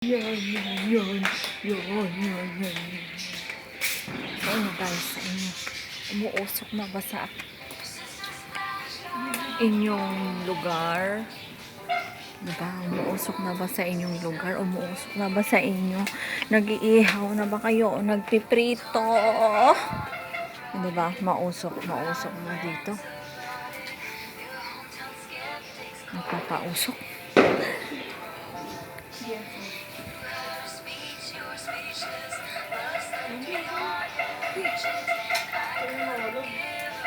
Yan. Sa inyo guys, sa inyo. Umuusok na ba sa inyong lugar? Diba? Umuusok na ba sa inyong lugar? Umuusok na ba sa inyo? Nag-iihaw na ba kayo? Nagpiprito? Diba? Mausok na dito. Nagpapausok.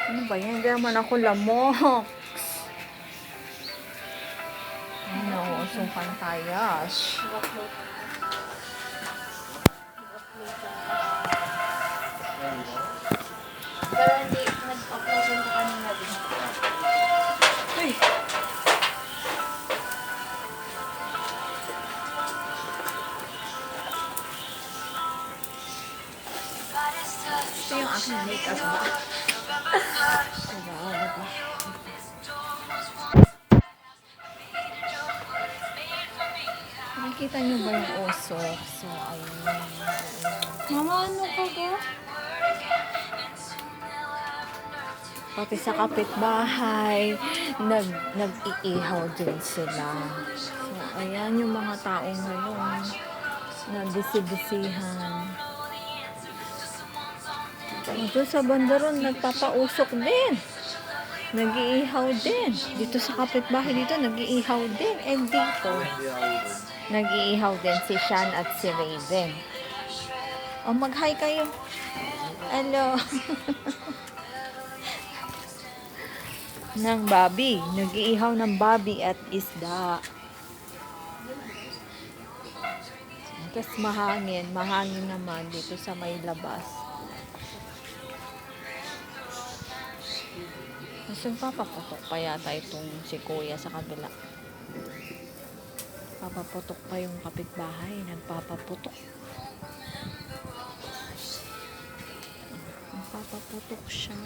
Ano ba yan? Hindi naman ako lamok. Ay, nauusukan tayas. Pero hindi, nag-upload yung kanina din. Uy! Ito yung aking makeup ba? Diba? Nakikita niyo ba yung usok? So, ayun. Mama, ano ka ba? Pati sa kapitbahay, nag-iihaw din sila. So, ayan yung mga taong ngayon na bisi-bisihan. Doon sa bandaron, nagpapausok din. Nag-iihaw din. Dito sa kapitbahay dito, nag-iihaw din. And dito, nag-iihaw din si Sean at si Raven. O, mag-hi kayo. Hello. Ng Bobby. Nag-iihaw ng Bobby at isda. Tapos mahangin. Mahangin naman dito sa may labas. Mas papaputok pa yata itong si Kuya sa kabila. Papaputok pa yung kapitbahay. Nagpapaputok. Nagpapaputok siya.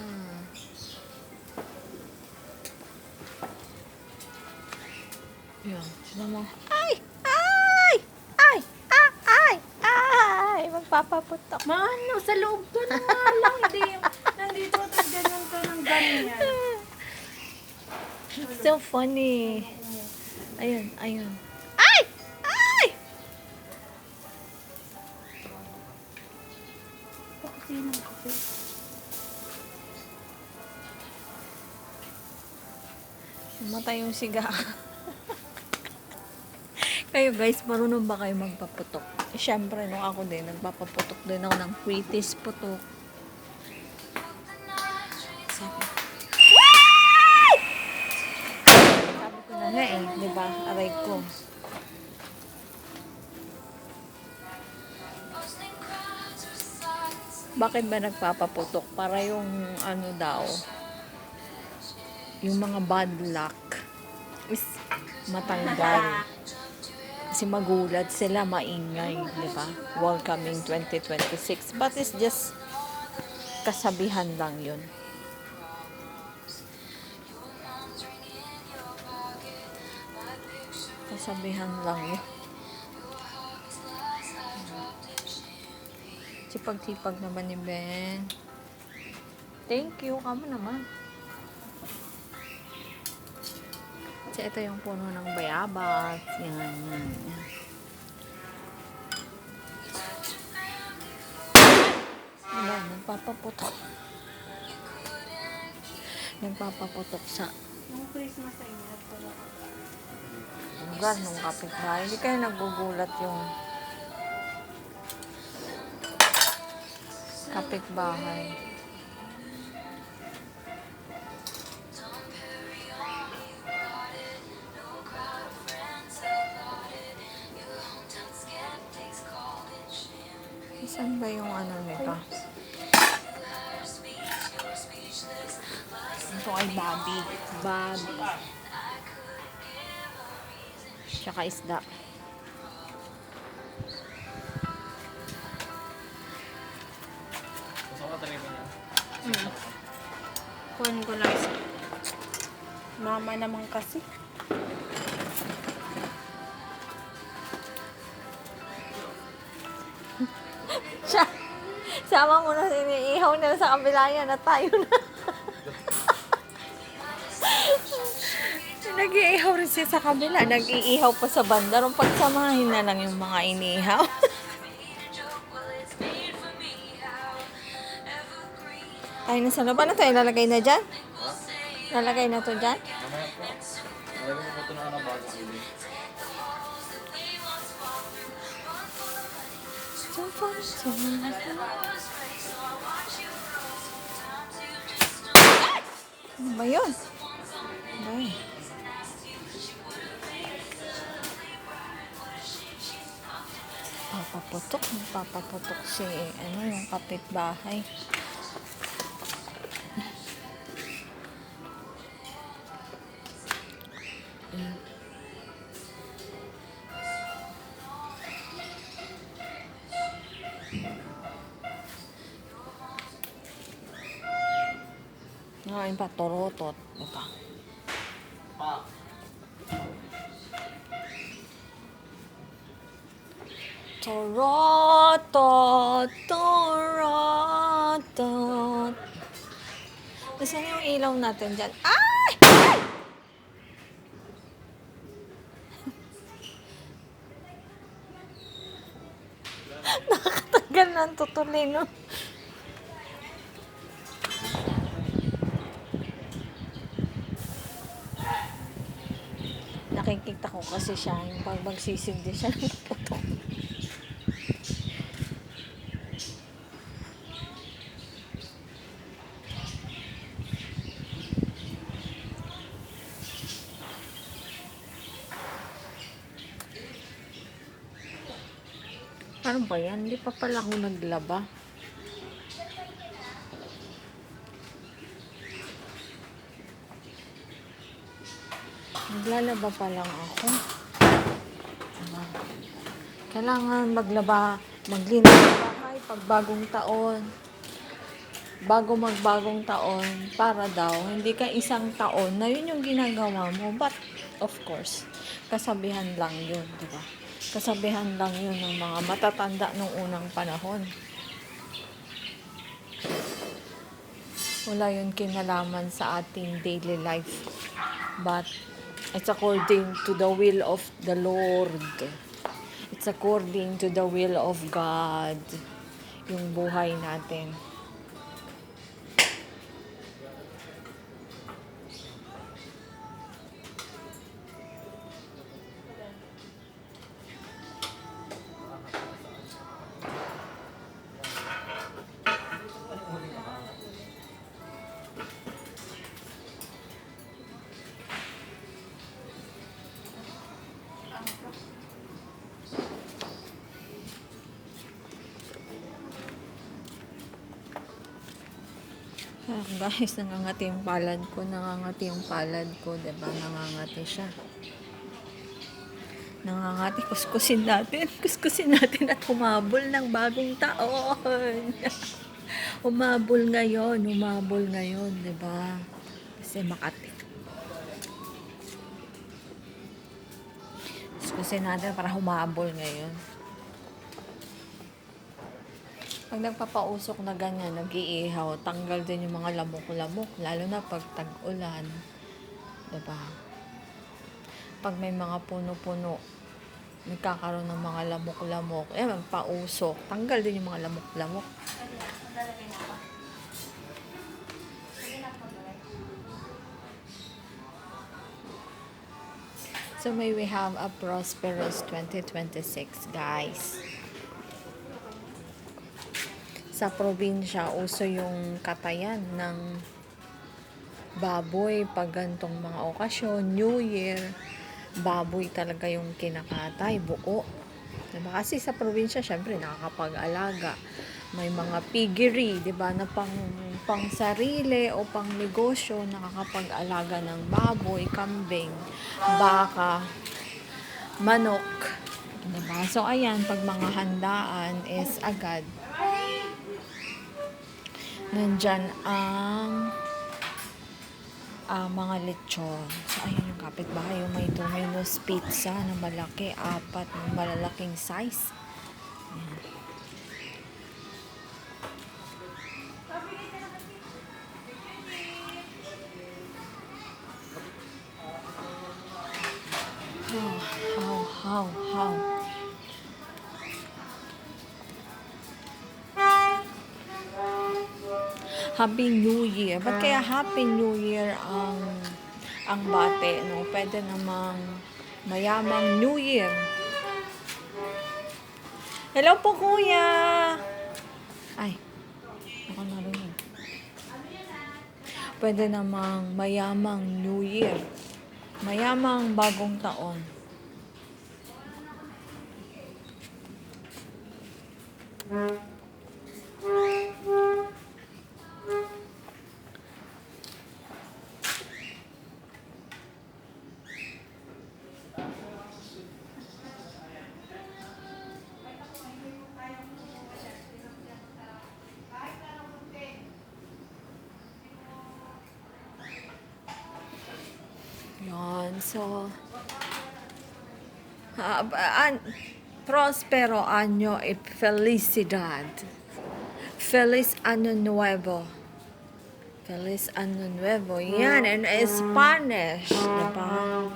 Yan. Sino mo? Ay! Magpapaputok. Mano, sa loob ka na nga lang. Hindi yung, nandito at ganyan ka ng ganyan. So funny. Ayun. Ay! Kasi ng kape. Matay yung siga. Kayo guys, marunong ba kayo magpaputok? Eh, syempre, nung ako din, nagpapaputok din ako ng prettiest putok. Sabi ko na nga eh, di ba? Aray ko. Bakit ba nagpapaputok? Para yung ano daw, yung mga bad luck is matanggal. Kasi magulat sila, maingay, di ba? Welcoming 2026. But it's just kasabihan lang yun. Kasabihan lang yun. Sipag-sipag naman ni Ben. Thank you. Kamo naman. Kasi ito yung puno ng bayabas. Yan. Wala, nagpapaputok. Nagpapaputok sa Yung Christmas sa inyo, pala ka. lugar ng kapitbahay. Hindi kayo nagugulat yung kapitbahay. Saan ba yung ano nito? Ito ay Bobby. Tsaka isda. Kuhan ko lang sa mama naman kasi. Siya, sama mo na iniihaw nila sa kabila yan at tayo na. Nag-iihaw rin siya sa kabila. Nag-iihaw pa sa banda. Ron pagsamahin na lang yung mga iniihaw. Ay, nasa na ba na ito? Ilalagay na dyan? Lalagay na to dyan? Mamaya po. Lalagyan mo po ito ng bago ulit. Ano ba yun? Ay. Papaputok si yung kapitbahay. Ngayon pa, torotot. Diba? Pa. Torotot. Nasaan yung ilaw natin dyan? Ay! Nakakatagal na ang tutulin, no? Nakikita ko kasi siya, yung pag magsisindi siya ng putok. Ano ba yan? Hindi pa pala ako naglaba. Naglalaba pa lang ako. Diba? Kailangan maglaba, maglinis ng bahay pag bagong taon. Bago magbagong taon, para daw, hindi ka isang taon na yun yung ginagawa mo. But, of course, kasabihan lang yun, diba? Kasabihan lang yun ng mga matatanda nung unang panahon. Wala yun kinalaman sa ating daily life. But, it's according to the will of the Lord. It's according to the will of God. Yung buhay natin. Guys, nangangati yung palad ko. Nangangati yung palad ko. Diba? Nangangati siya. Nangangati. Kuskusin natin. Kuskusin natin at humabol ng bagong taon. Humabol ngayon. Humabol ngayon. Diba? Kasi Makati. Kuskusin natin para humabol ngayon. Pag nagpapausok na ganyan, nag-iihaw, tanggal din yung mga lamok-lamok, lalo na pag tag-ulan. Diba? Pag may mga puno-puno, nagkakaroon ng mga lamok-lamok, magpausok, tanggal din yung mga lamok-lamok. So may we have a prosperous 2026, guys. Sa probinsya, uso yung katayan ng baboy pag gantong mga okasyon, New Year, baboy talaga yung kinakatay, buo. Diba? Kasi sa probinsya, syempre, nakakapag-alaga. May mga piggery, diba, na pang sarili o pang negosyo, nakakapag-alaga ng baboy, kambing, baka, manok. Diba? So, ayan, pag mga handaan is agad. Nandyan ang mga lechon. So, ayun yung kapitbahay. Yung may Domino's pizza na malaki. 4 na malalaking size. Ayan. How? Happy New Year. Ba't kaya Happy New Year ang bate, no? Pwede namang mayamang New Year. Hello po, kuya! Ay, ako narinig. Pwede namang mayamang New Year. Mayamang bagong taon. Yan, so prospero año y felicidad. Feliz Año Nuevo. Feliz Año Nuevo. Yan, in Spanish. Diba?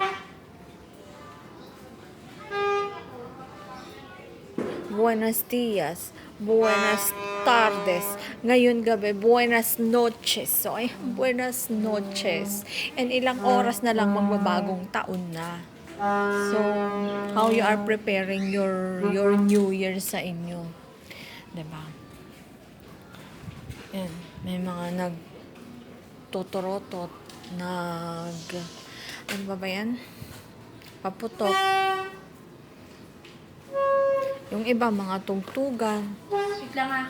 Buenos días. Buenas tardes. Ngayon gabi, buenas noches. So, ay, buenas noches. And ilang oras na lang magbabagong taon na. So, how you are preparing your New Year sa inyo. Diba? Yan, may mga nagtutorotot, ano ba yan? Paputok. Yung iba, mga tugtugan. Wait lang ah.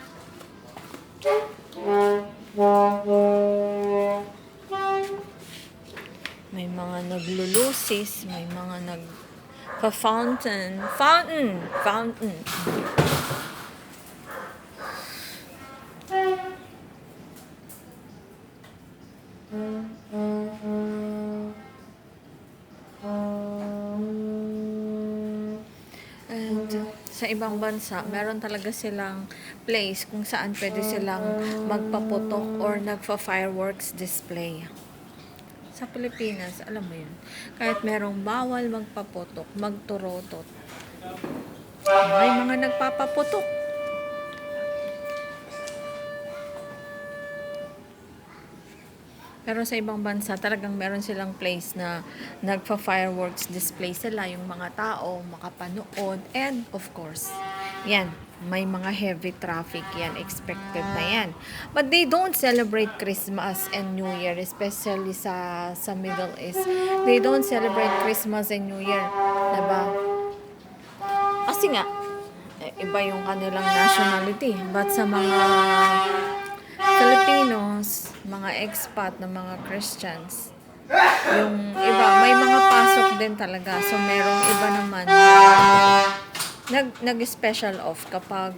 May mga naglulusis, may mga nagpa-fountain. Fountain. And sa ibang bansa, meron talaga silang place kung saan pwede silang magpaputok or nagfa-fireworks display. Sa Pilipinas, alam mo yun, kahit merong bawal magpaputok, magturotot, may mga nagpapaputok. Pero sa ibang bansa, talagang meron silang place na nagpa-fireworks display sila, yung mga tao makapanood, and of course, yan, may mga heavy traffic yan, expected na yan. But they don't celebrate Christmas and New Year, especially sa Middle East. They don't celebrate Christmas and New Year, diba? Kasi nga, iba yung kanilang nationality. But sa mga Filipinos, mga expat na mga Christians, yung iba, may mga pasok din talaga. So, merong iba naman nag-special off kapag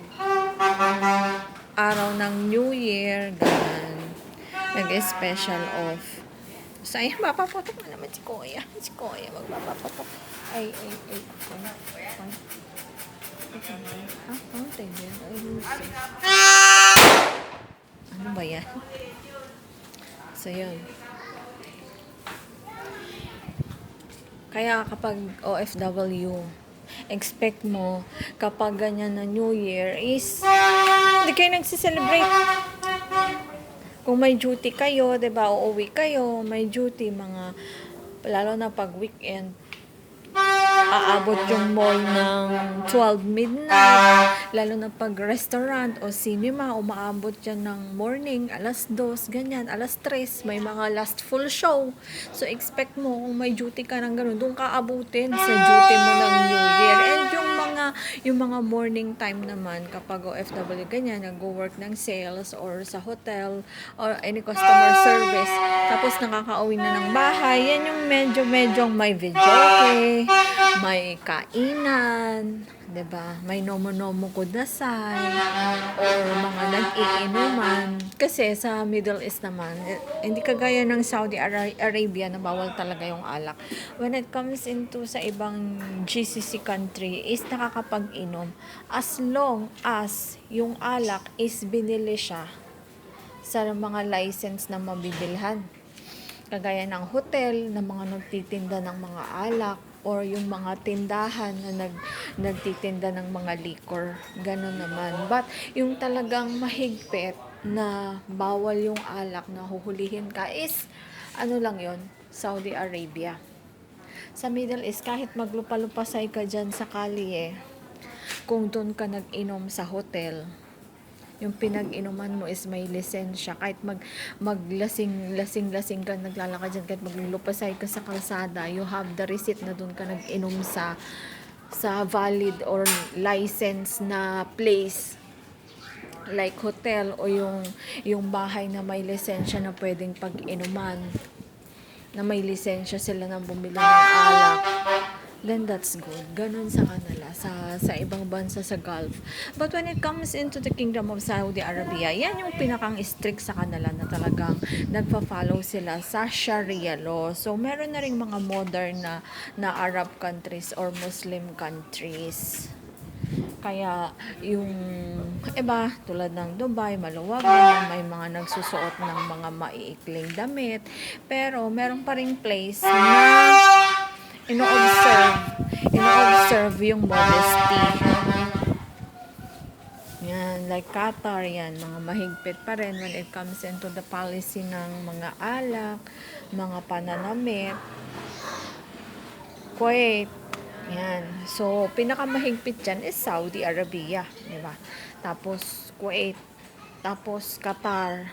araw ng New Year, ganun. Nag-special off. So, ay, mapapatok na naman si Kuya. Si Kuya, magpapapatok. Ay. Fountain din. Ano ba yan? So, yun. Kaya kapag OFW, expect mo kapag ganyan na New Year is hindi kayo nagsiselebrate. Kung may duty kayo, 'di ba? Uuwi kayo, may duty lalo na pag weekend. Aabot yung mall ng 12 midnight, lalo na pag restaurant o cinema, umaabot yan ng morning, 2:00, ganyan, 3:00, may mga last full show. So, expect mo, kung may duty ka ng ganun, doon ka abutin sa duty mo ng New Year. And yung mga morning time naman, kapag OFW, ganyan, nag-work ng sales or sa hotel or any customer service, tapos nakakauwi na ng bahay, yan yung medyo may videoke, may kainan, 'di ba? May nomo-nomo kudasai or mga nag-iinuman. Kasi sa Middle East naman, hindi kagaya ng Saudi Arabia na bawal talaga yung alak. When it comes into sa ibang GCC country is nakakapag-inom as long as yung alak is binili siya sa mga license na mabibilhan. Kagaya ng hotel, na mga nagtitinda ng mga alak, or yung mga tindahan na nagtitinda ng mga liquor. Ganon naman. But yung talagang mahigpit na bawal yung alak na huhulihin ka is ano lang yon, Saudi Arabia. Sa Middle East, kahit maglupa-lupasay ka dyan sa kalye, kung doon ka nag-inom sa hotel, yung pinag-inuman mo is may lisensya, kahit maglasing-lasing ka naglalakad dyan, kahit maglulupasay ka sa kalsada, you have the receipt na doon ka nag-inom sa valid or license na place, like hotel o yung bahay na may lisensya na pwedeng pag-inuman, na may lisensya sila na bumili ng alak, then that's good. Ganun sa kanila, sa ibang bansa sa Gulf. But when it comes into the Kingdom of Saudi Arabia, yan yung pinakang strict sa kanila, na talagang nagpa-follow sila sa Sharia law. So, meron na rin mga modern na Arab countries or Muslim countries. Kaya yung iba, tulad ng Dubai, maluwag na, may mga nagsusuot ng mga maiikling damit. Pero meron pa ring place na ino-observe yung modesty. Yan, like Qatar, yan, mga mahigpit pa rin when it comes into the policy ng mga alak, mga pananamit. Kuwait, yan. So, pinakamahigpit dyan is Saudi Arabia, di ba? Tapos, Kuwait, tapos Qatar.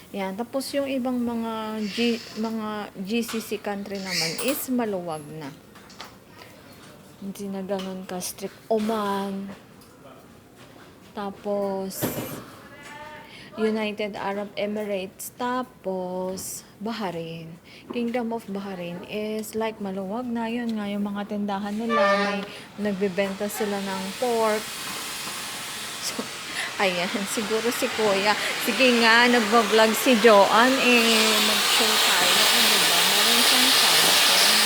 Yan, tapos yung ibang mga GCC country naman is maluwag na. Hindi na ganun ka strict. Oman. Tapos United Arab Emirates. Tapos Bahrain. Kingdom of Bahrain is like maluwag na. Yun nga, yung mga tindahan nila, may nagbebenta sila ng pork. So, ayan, siguro si Kuya. Sige nga, nagbablog si Joanne, mag-show tayo. Ano ba? Meron siyang cellphone.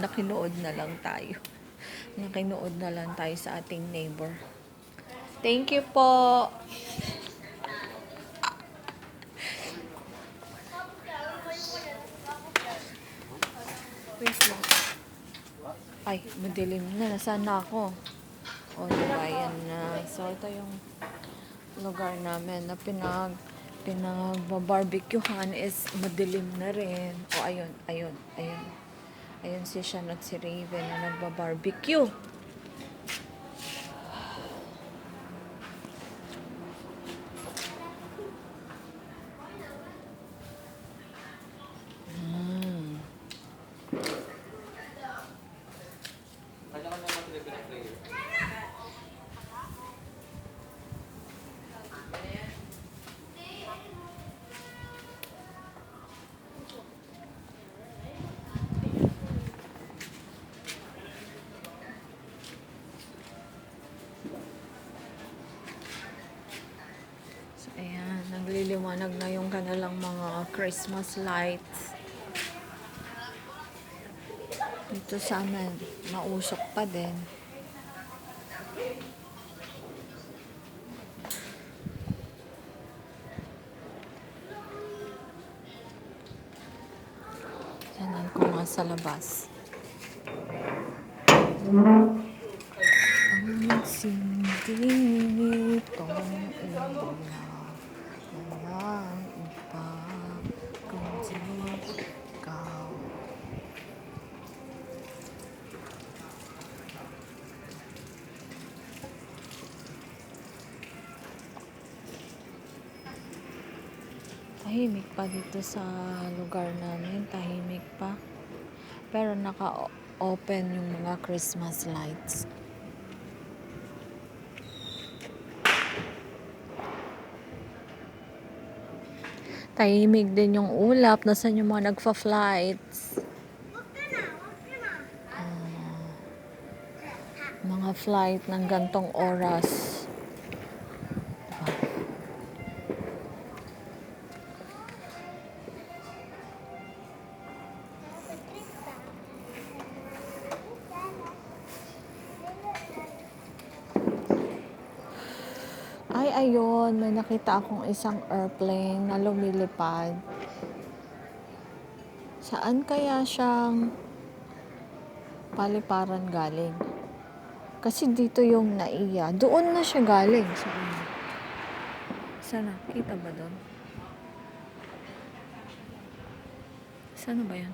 Nakinood na lang tayo. Nakinood na lang tayo sa ating neighbor. Thank you po. Wait lang. Ay, madilim na. Nasaan na ako? O, diba, yan na. So, ito yung lugar namin na pinagbabarbecuehan is madilim na rin. O, ayun. Ayun si Sean at si Raven na nagbabarbecue. Kanya-kanya naman sila pinaplayer. So, ayan. Nagliliwanag na yung kanilang mga Christmas lights. Dito sa amin, mausok pa din. Sanan ko nga sa labas. Ang nagsindi itong ilaw, walang iba kundi ikaw. Tahimik pa dito sa lugar namin, tahimik pa. Pero naka-open yung mga Christmas lights. Tahimik din yung ulap. Nasaan yung mga nagfa-flights? Mga flight ng gantong oras. Ay, ayun. May nakita akong isang airplane na lumilipad. Saan kaya siyang paliparan galing? Kasi dito yung naiya. Doon na siya galing. Sana, kita ba doon? Sana ba yan?